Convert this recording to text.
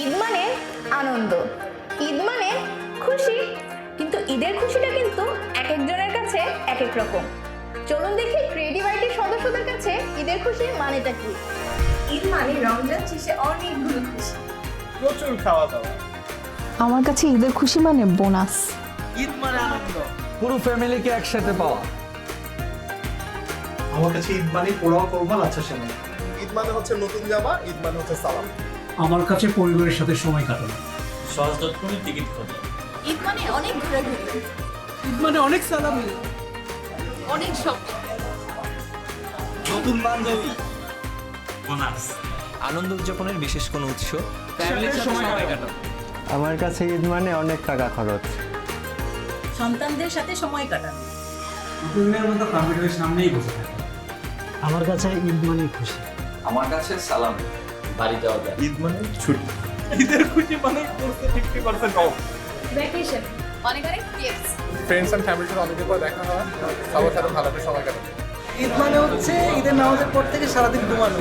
ঈদ মানে আনন্দ, ঈদ মানে খুশি, কিন্তু ঈদের খুশিটা কিন্তু এক একজনের কাছে এক এক রকম। চলুন দেখি ক্রিয়েটিভ আইটির সদস্যদের কাছে ঈদের খুশির মানেটা কি। ঈদ মানে রমজান শেষে অনেকগুলো খুশি, প্রচুর খাওয়া দাওয়া। আমার কাছে ঈদের খুশি মানে বোনাস। ঈদ মানে আনন্দ, পুরো ফ্যামিলিকে একসাথে পাওয়া। আমার কাছে ঈদ মানে পোড়াও কোরবান আচ্ছা সেমাই। ঈদ মানে হচ্ছে নতুন জামা, ঈদ মানে হচ্ছে সালাম। আমার কাছে পরিবারের সাথে সময় কাটানো। সহজ.com টিকিট খোঁজা। ঈদ মানে অনেক ঘোরাঘুরি, ঈদ মানে অনেক সালামি, অনেক শপিং, নতুন বান্ধবী, বোনাস। আনন্দ উদযাপনের বিশেষ কোনো উৎস। ফ্যামিলির সাথে সময় কাটানো। আমার কাছে ঈদ মানে অনেক টাকা খরচ। সন্তানদের সাথে সময় কাটানো। দিনের মতো কম্পিউটারের সামনেই বসে থাকে। আমার কাছে ঈদ মানে খুশি। আমার কাছে সালাম। বাড়ি যাওয়া যায়। ঈদ মানে ছুটি। ঈদের খুশি মানে 50% অফ। ভ্যাকেশন, অনেক অনেক টিপস। ফ্রেন্ডস এন্ড ফ্যামিলির সাথে অনেকদিন পর দেখা হয়, সবার সাথে ভালো করে সময় কাটানো। ঈদ মানে হচ্ছে ঈদের নামাজের পর থেকে সারাদিন ঘুমানো।